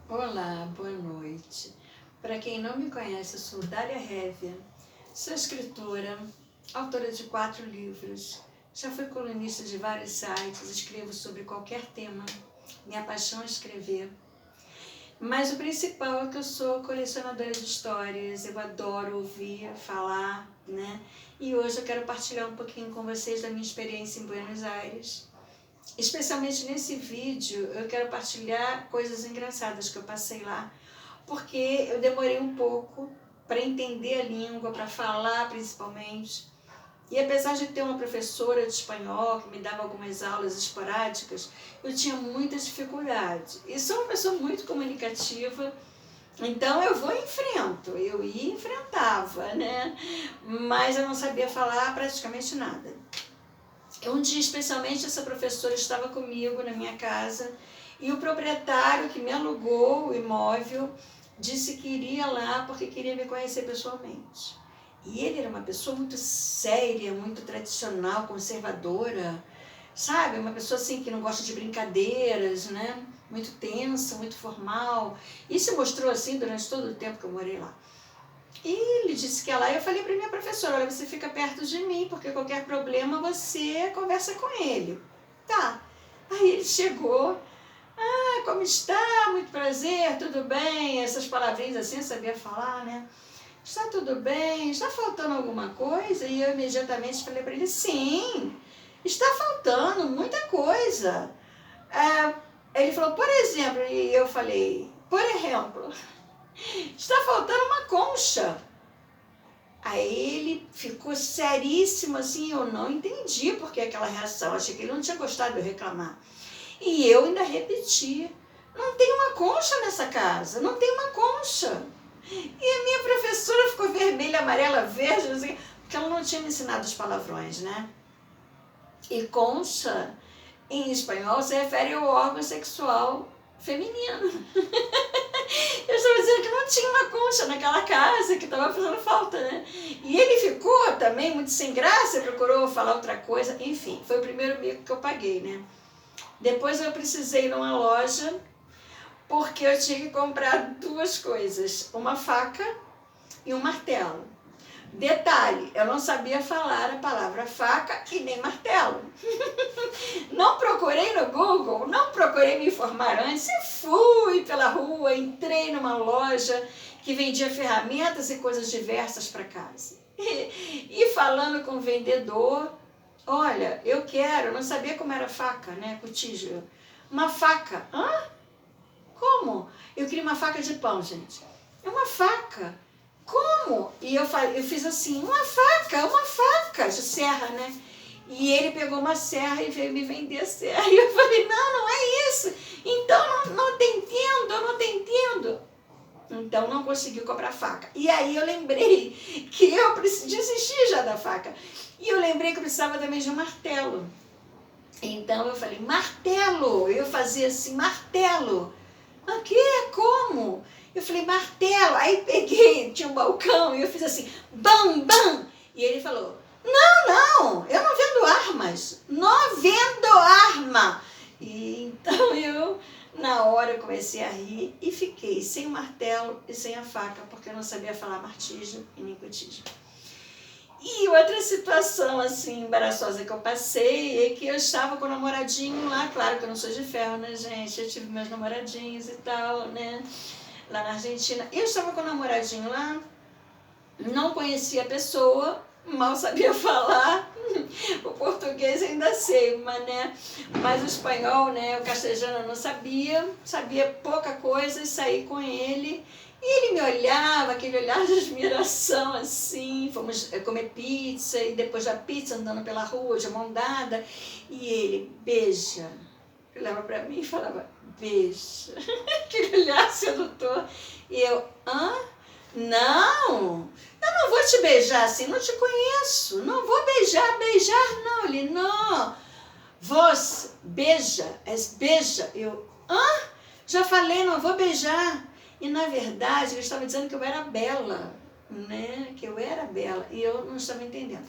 Olá, boa noite. Para quem não me conhece, eu sou Dália Révia, sou escritora, autora de 4 livros, já fui colunista de vários sites, escrevo sobre qualquer tema, minha paixão é escrever. Mas o principal é que eu sou colecionadora de histórias, eu adoro ouvir, falar, né? E hoje eu quero partilhar um pouquinho com vocês da minha experiência em Buenos Aires. Especialmente nesse vídeo, eu quero partilhar coisas engraçadas que eu passei lá, porque eu demorei um pouco para entender a língua, para falar principalmente. E apesar de ter uma professora de espanhol que me dava algumas aulas esporádicas, eu tinha muita dificuldade. E sou uma pessoa muito comunicativa, então eu vou e enfrento, eu ia e enfrentava, né? Mas eu não sabia falar praticamente nada. Um dia, especialmente, essa professora estava comigo na minha casa e o proprietário que me alugou o imóvel disse que iria lá porque queria me conhecer pessoalmente. E ele era uma pessoa muito séria, muito tradicional, conservadora, sabe? Uma pessoa assim que não gosta de brincadeiras, né? Muito tensa, muito formal. E se mostrou assim durante todo o tempo que eu morei lá. E ele disse que ia lá e eu falei para minha professora, olha, você fica perto de mim, porque qualquer problema você conversa com ele. Tá. Aí ele chegou, como está? Muito prazer, tudo bem? Essas palavrinhas assim eu sabia falar, né? Está tudo bem? Está faltando alguma coisa? E eu imediatamente falei para ele, sim, está faltando muita coisa. Ele falou, por exemplo, e eu falei, por exemplo, está faltando uma concha. Aí ele ficou seríssimo assim, eu não entendi por que aquela reação, achei que ele não tinha gostado de eu reclamar. E eu ainda repeti, não tem uma concha nessa casa, não tem uma concha. E a minha professora ficou vermelha, amarela, verde, não sei, porque ela não tinha me ensinado os palavrões, né? E concha, em espanhol, se refere ao órgão sexual feminino. Eu estava dizendo que não tinha uma concha naquela casa, que estava fazendo falta, né? E ele ficou também muito sem graça, procurou falar outra coisa, enfim, foi o primeiro mico que eu paguei, né? Depois eu precisei ir numa loja, porque eu tinha que comprar 2 coisas, uma faca e um martelo. Detalhe, eu não sabia falar a palavra faca e nem martelo. Não procurei no Google, não procurei me informar antes, eu fui pela rua, entrei numa loja que vendia ferramentas e coisas diversas para casa. E falando com o vendedor, olha, eu quero, não sabia como era faca, né, cutígio. Uma faca, hã? Como? Eu queria uma faca de pão, gente. É uma faca. Como? E eu fiz assim, uma faca de serra, né? E ele pegou uma serra e veio me vender a serra. E eu falei, não é isso. Então, não te entendo, eu não te entendo. Então, não conseguiu comprar faca. E aí eu lembrei que eu desisti já da faca. E eu lembrei que eu precisava também de um martelo. Então, eu falei, martelo. Eu fazia assim, martelo. O quê? Como? Eu falei, martelo. Aí peguei, tinha um balcão, e eu fiz assim, bam, bam. E ele falou, não, eu não vendo armas. Não vendo arma. E então eu, na hora, eu comecei a rir e fiquei sem o martelo e sem a faca, porque eu não sabia falar martígio e nem cutígio. E outra situação, assim, embaraçosa que eu passei é que eu estava com o namoradinho lá, claro que eu não sou de ferro, né, gente? Eu tive meus namoradinhos e tal, né, lá na Argentina. Eu estava com o namoradinho lá, não conhecia a pessoa, mal sabia falar, o português ainda sei, mas o espanhol, né, o castelhano eu não sabia pouca coisa e saí com ele. E ele me olhava, aquele olhar de admiração, assim, fomos comer pizza, e depois da pizza andando pela rua de mão dada, e ele, beija. Ele olhava pra mim e falava, beija. Aquele olhar sedutor. E eu, Não, eu não vou te beijar assim, não te conheço, não vou beijar não. Ele, não, você, beija, beija. Eu, já falei, não vou beijar. E, na verdade, ele estava dizendo que eu era bela, né, que eu era bela, e eu não estava entendendo.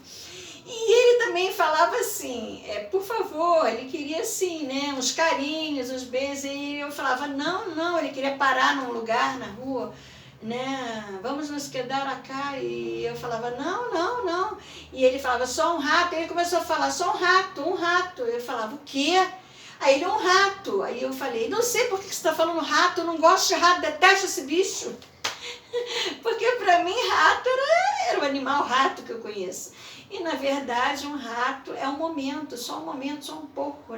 E ele também falava assim, por favor, ele queria assim, né, uns carinhos, uns beijos, e eu falava, não, ele queria parar num lugar na rua, né, vamos nos quedar acá, e eu falava, não, e ele falava, só um rato, ele começou a falar, só um rato, eu falava, o quê? Aí ele, um rato, aí eu falei, não sei por que você está falando rato, eu não gosto de rato, detesto esse bicho, porque para mim rato era o animal rato que eu conheço. E, na verdade, um rato é um momento, só um pouco.